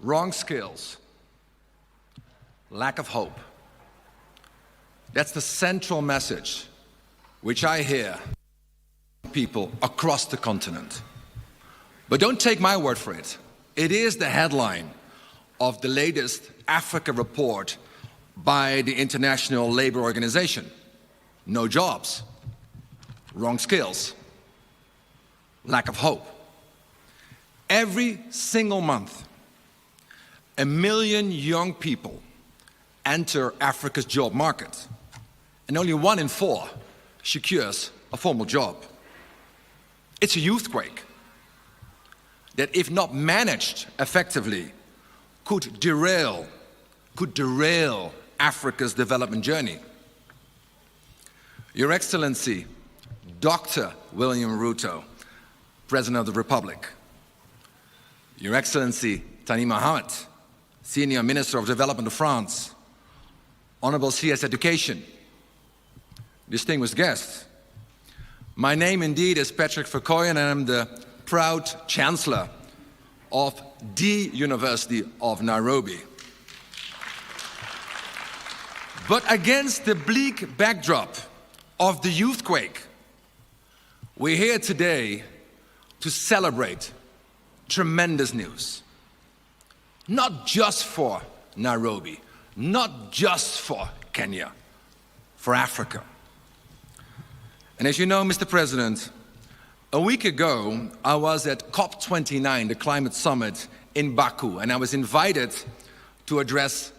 wrong skills, lack of hope. That's the central message which I hear from people across the continent. But don't take my word for it. It is the headline of the latest Africa report by the International Labour Organization. No jobs, wrong skills, lack of hope. Every single month, 1 million young people enter Africa's job market, and only 1 in 4 secures a formal job. It's a youthquake that, if not managed effectively, could derail Africa's development journey. Your Excellency, Dr. William Ruto, President of the Republic. Your Excellency, Tani Mohamed, Senior Minister of Development of France. Honorable CS Education, distinguished guests. My name indeed is Patrick Verkooijen, and I'm the proud Chancellor of the University of Nairobi. But against the bleak backdrop of the youthquake, we're here today to celebrate tremendous news. Not just for Nairobi, not just for Kenya, for Africa. And as you know, Mr. President, a week ago, I was at COP29, the climate summit in Baku, and I was invited to address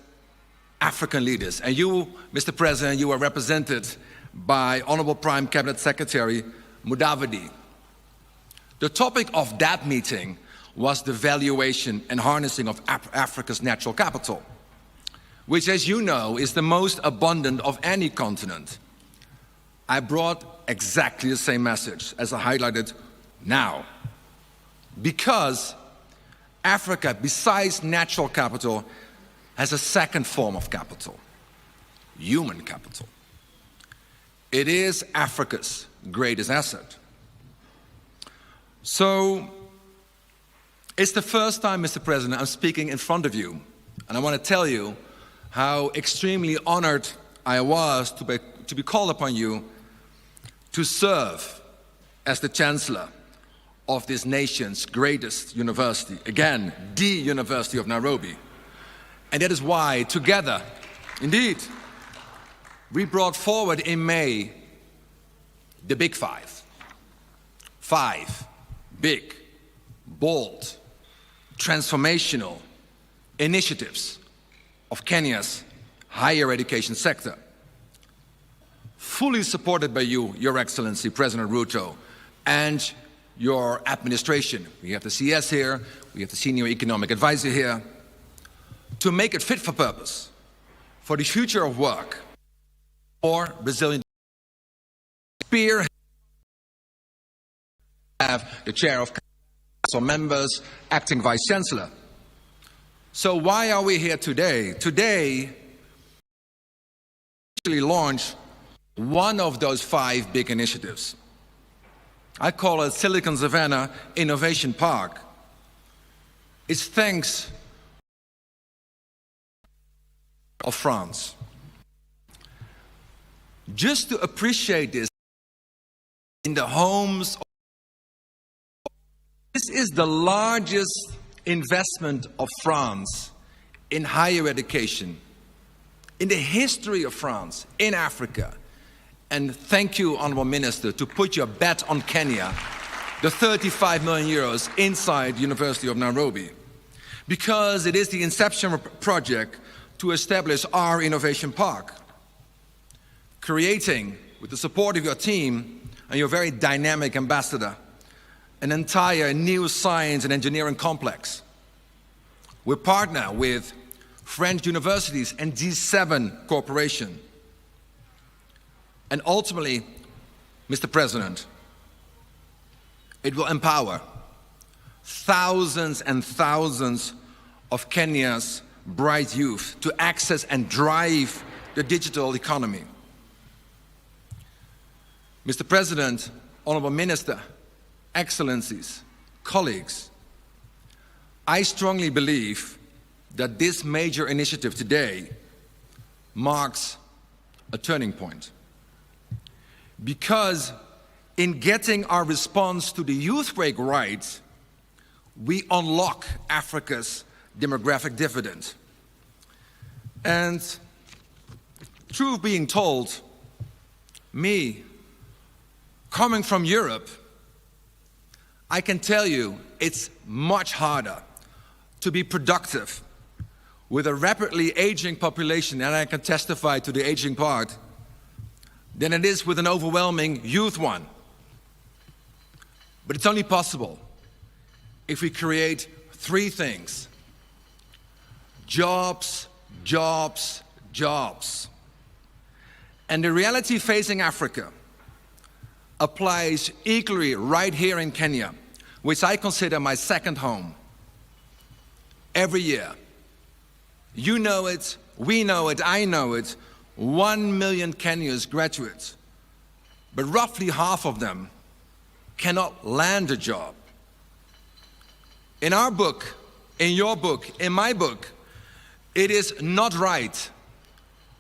African leaders. And you, Mr. President, you were represented by Honorable Prime Cabinet Secretary Mudavadi. The topic of that meeting was the valuation and harnessing of Africa's natural capital, which, as you know, is the most abundant of any continent. I brought exactly the same message as I highlighted now. Because Africa, besides natural capital, has a second form of capital, human capital. It is Africa's greatest asset. So, it's the first time, Mr. President, I'm speaking in front of you, and I want to tell you how extremely honored I was to be called upon you to serve as the Chancellor of this nation's greatest university, again, the University of Nairobi. And that is why, together, indeed, we brought forward in May the Big Five. 5 big, bold, transformational initiatives of Kenya's higher education sector, fully supported by you, Your Excellency, President Ruto, and your administration. We have the CS here, we have the Senior Economic Advisor here, to make it fit for purpose, for the future of work, or resilient. Spear have the chair of council members, acting vice chancellor. So why are we here today? Today, we actually launched one of those 5 big initiatives. I call it Silicon Savannah Innovation Park. It's thanks of France. Just to appreciate this, in the homes, this is the largest investment of France in higher education, in the history of France, in Africa. And thank you, Honourable Minister, to put your bet on Kenya, the 35 million euros inside the University of Nairobi. Because it is the inception project to establish our innovation park, creating, with the support of your team and your very dynamic ambassador, an entire new science and engineering complex. We partner with French universities and G7 Corporation. And ultimately, Mr. President, it will empower thousands and thousands of Kenya's bright youth to access and drive the digital economy. Mr. President, Honourable Minister, Excellencies, colleagues, I strongly believe that this major initiative today marks a turning point. Because in getting our response to the youthquake right, we unlock Africa's demographic dividend. And truth being told, me, coming from Europe, I can tell you it's much harder to be productive with a rapidly aging population, and I can testify to the aging part, than it is with an overwhelming youth one. But it's only possible if we create three things: jobs, jobs, jobs. And the reality facing Africa applies equally right here in Kenya, which I consider my second home. Every year, you know it, we know it, I know it, 1 million Kenyans graduate, but roughly half of them cannot land a job. In our book, in your book, in my book, it is not right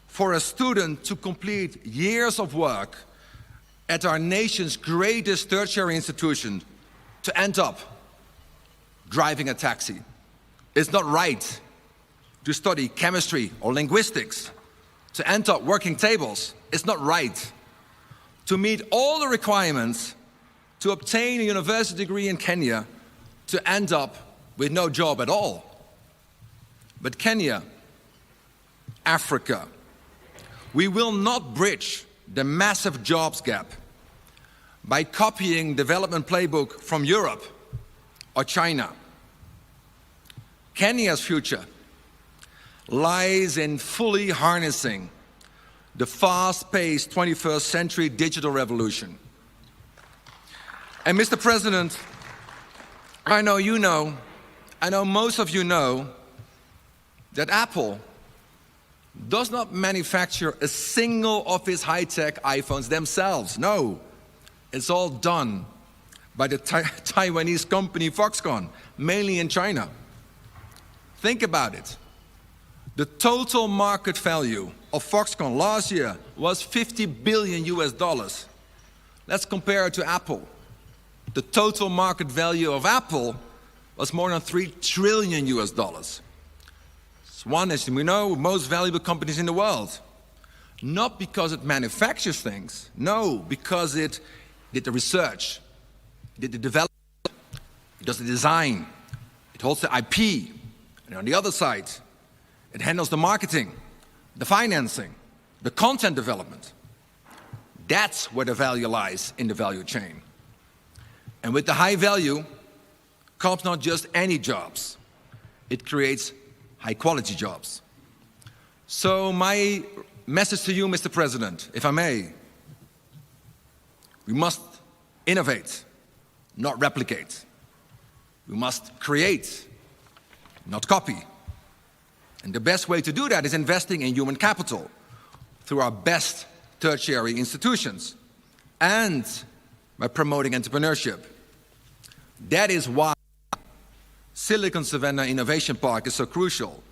for a student to complete years of work at our nation's greatest tertiary institution to end up driving a taxi. It's not right to study chemistry or linguistics to end up working tables. It's not right to meet all the requirements to obtain a university degree in Kenya to end up with no job at all. But Kenya, Africa, we will not bridge the massive jobs gap by copying development playbook from Europe or China. Kenya's future lies in fully harnessing the fast-paced 21st century digital revolution. And Mr. President, I know you know, I know most of you know, that Apple does not manufacture a single of its high-tech iPhones themselves. No, it's all done by the Taiwanese company Foxconn, mainly in China. Think about it. The total market value of Foxconn last year was $50 billion US. Let's compare it to Apple. The total market value of Apple was more than $3 trillion US. It's one, as we know, most valuable companies in the world. Not because it manufactures things, no, because it did the research, it did the development, it does the design, it holds the IP, and on the other side, it handles the marketing, the financing, the content development. That's where the value lies in the value chain. And with the high value comes not just any jobs, it creates high quality jobs. So my message to you, Mr. President, if I may, we must innovate, not replicate. We must create, not copy. And the best way to do that is investing in human capital through our best tertiary institutions and by promoting entrepreneurship. That is why Silicon Savannah Innovation Park is so crucial.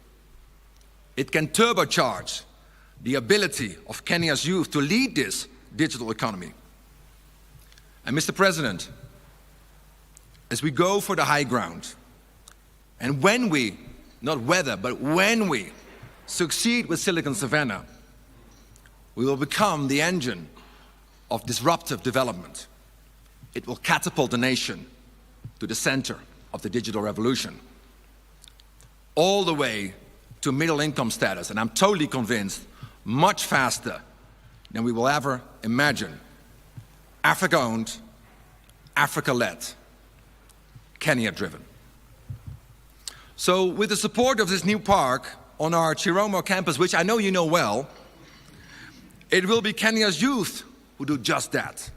It can turbocharge the ability of Kenya's youth to lead this digital economy. And Mr. President, as we go for the high ground, and when we, not whether, but when we succeed with Silicon Savannah, we will become the engine of disruptive development. It will catapult the nation to the center of the digital revolution, all the way to middle income status, and I'm totally convinced much faster than we will ever imagine. Africa-owned, Africa-led, Kenya-driven. So with the support of this new park on our Chiromo campus, which I know you know well, it will be Kenya's youth who do just that.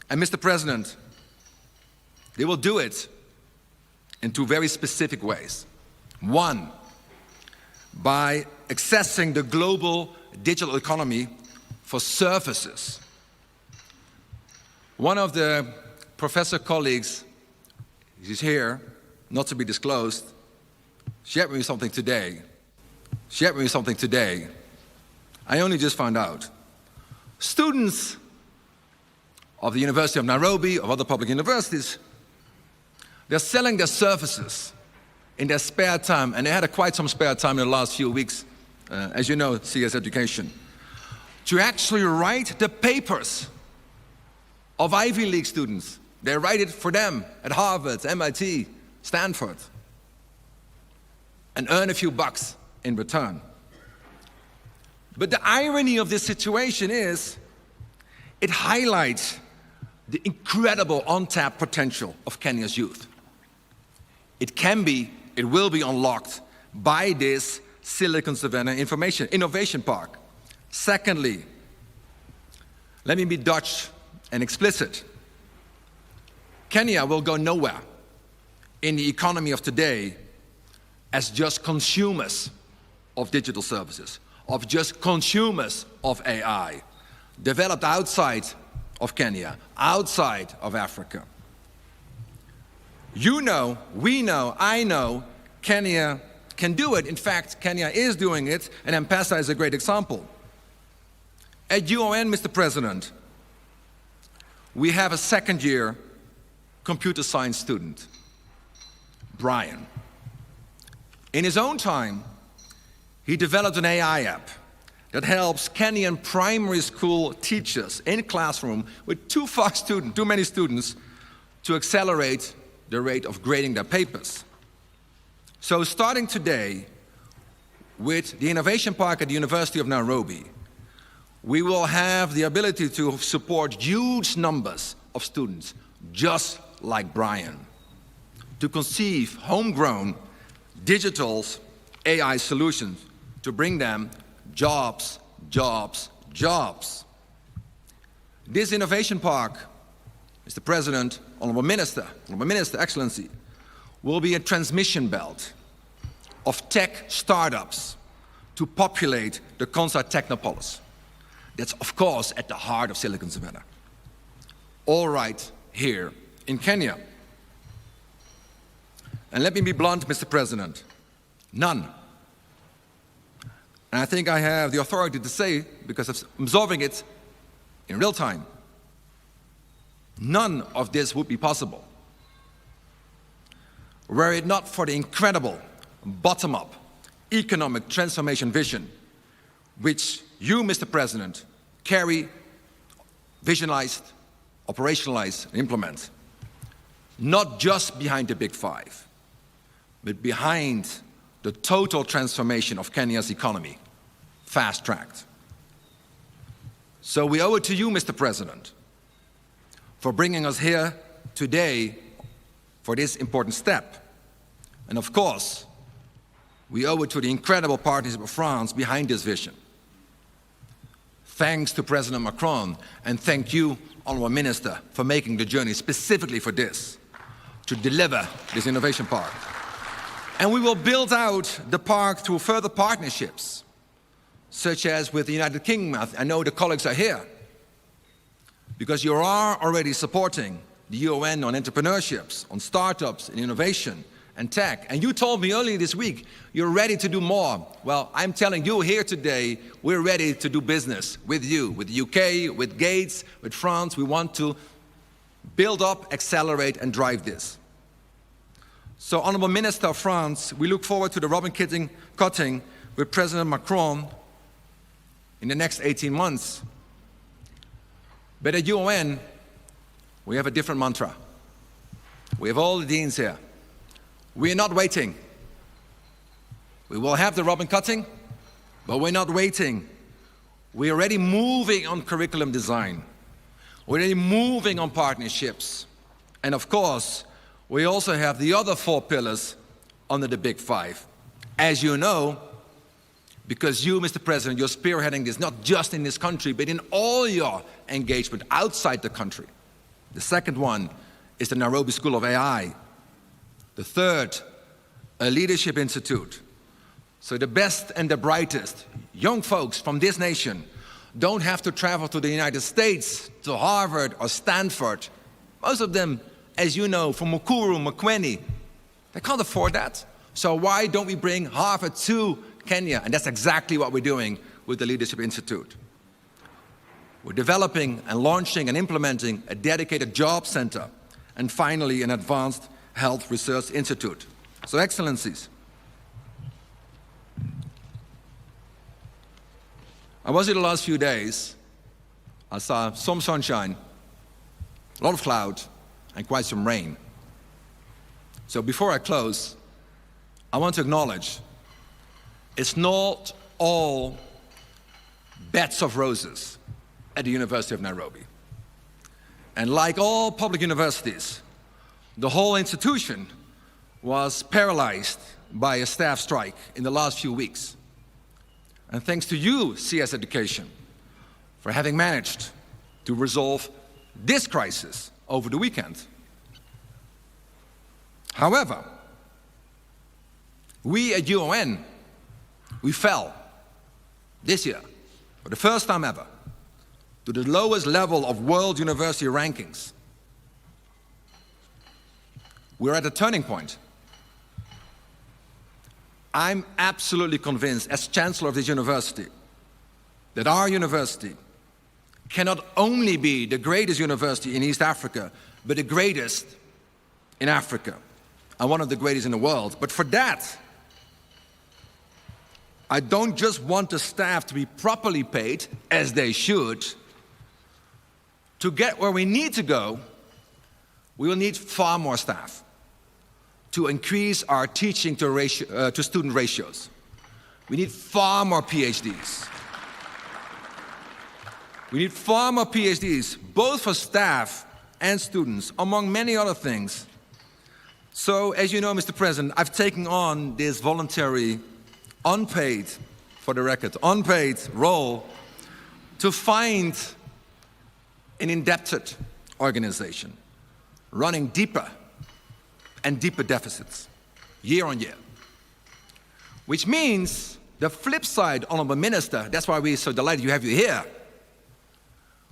And Mr. President, they will do it in two very specific ways. One, by accessing the global digital economy for services. One of the professor colleagues, he's here, not to be disclosed, shared with me something today. I only just found out. Students of the University of Nairobi, of other public universities, they're selling their services in their spare time, and they had quite some spare time in the last few weeks, as you know, CS Education, to actually write the papers of Ivy League students. They write it for them at Harvard, MIT, Stanford, and earn a few bucks in return. But the irony of this situation is it highlights the incredible untapped potential of Kenya's youth. It will be unlocked by this Silicon Savannah Innovation Park. Secondly, let me be Dutch and explicit. Kenya will go nowhere in the economy of today as just consumers of digital services, of just consumers of AI, developed outside of Kenya, outside of Africa. You know, we know, I know, Kenya can do it. In fact, Kenya is doing it, and M-Pesa is a great example. At UON, Mr. President, we have a second-year computer science student, Brian. In his own time, he developed an AI app that helps Kenyan primary school teachers in classroom with too many students to accelerate the rate of grading their papers. So starting today with the Innovation Park at the University of Nairobi, we will have the ability to support huge numbers of students, just like Brian, to conceive homegrown digital AI solutions to bring them jobs, jobs, jobs. This Innovation Park, Mr. President, Honorable Minister, Excellency, will be a transmission belt of tech startups to populate the Concert Technopolis. That's, of course, at the heart of Silicon Savannah. All right here in Kenya. And let me be blunt, Mr. President, none. And I think I have the authority to say, because I'm observing it in real time, none of this would be possible were it not for the incredible bottom-up economic transformation vision which you, Mr. President, carry, visualized, operationalize, and implement. Not just behind the Big Five, but behind the total transformation of Kenya's economy, fast-tracked. So we owe it to you, Mr. President, for bringing us here today for this important step. And of course, we owe it to the incredible partnership of France behind this vision. Thanks to President Macron, and thank you, Honourable Minister, for making the journey specifically for this, to deliver this innovation park. And we will build out the park through further partnerships, such as with the United Kingdom. I know the colleagues are here, because you are already supporting the UN on entrepreneurships, on startups, and innovation, and tech. And you told me earlier this week, you're ready to do more. Well, I'm telling you here today, we're ready to do business with you, with the UK, with Gates, with France. We want to build up, accelerate, and drive this. So, Honourable Minister of France, we look forward to the ribbon cutting with President Macron in the next 18 months. But at UN, we have a different mantra. We have all the deans here. We are not waiting. We will have the ribbon cutting, but we're not waiting. We're already moving on curriculum design. We're already moving on partnerships. And of course, we also have the other 4 pillars under the Big Five. As you know, because you, Mr. President, you're spearheading this, not just in this country, but in all your engagement outside the country. The second one is the Nairobi School of AI. The third, a leadership institute. So the best and the brightest young folks from this nation don't have to travel to the United States, to Harvard or Stanford. Most of them, as you know, from Mukuru, Makwene, they can't afford that. So why don't we bring Harvard to Kenya? And that's exactly what we're doing with the Leadership Institute. We're developing and launching and implementing a dedicated job center, and finally an advanced health research institute. So Excellencies, I was here the last few days. I saw some sunshine, a lot of cloud, and quite some rain. So before I close, I want to acknowledge it's not all beds of roses at the University of Nairobi. And like all public universities, the whole institution was paralyzed by a staff strike in the last few weeks. And thanks to you, CS Education, for having managed to resolve this crisis over the weekend. However, we at UON, we fell this year, for the first time ever, to the lowest level of world university rankings. We're at a turning point. I'm absolutely convinced, as Chancellor of this university, that our university cannot only be the greatest university in East Africa, but the greatest in Africa, and one of the greatest in the world. But for that, I don't just want the staff to be properly paid, as they should. To get where we need to go, we will need far more staff to increase our teaching to student ratios. We need far more PhDs. We need far more PhDs, both for staff and students, among many other things. So, as you know, Mr. President, I've taken on this voluntary, unpaid, for the record, unpaid role to find an indebted organization running deeper and deeper deficits, year on year. Which means the flip side, Honorable Minister, that's why we're so delighted you have you here.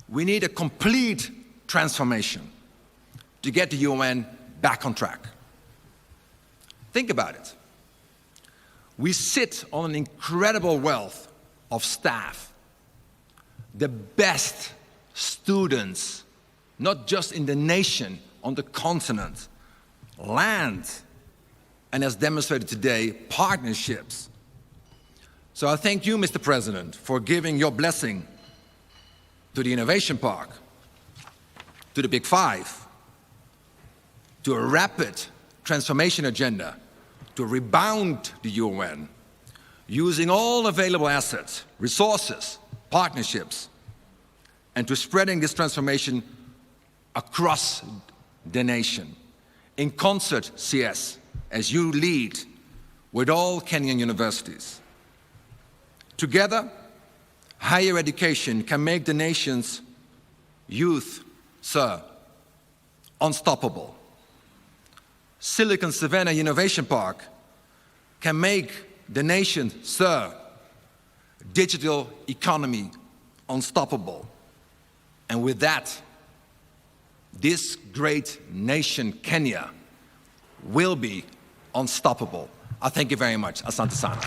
We need a complete transformation to get the UN back on track. Think about it. We sit on an incredible wealth of staff, the best students, not just in the nation, on the continent, land, and as demonstrated today, partnerships. So I thank you, Mr. President, for giving your blessing to the Innovation Park, to the Big Five, to a rapid transformation agenda, to rebound the UN, using all available assets, resources, partnerships, and to spreading this transformation across the nation. In concert, CS, as you lead with all Kenyan universities. Together, higher education can make the nation's youth, sir, unstoppable. Silicon Savannah Innovation Park can make the nation, sir, digital economy unstoppable. And with that, this great nation, Kenya, will be unstoppable. I thank you very much. Asante sana.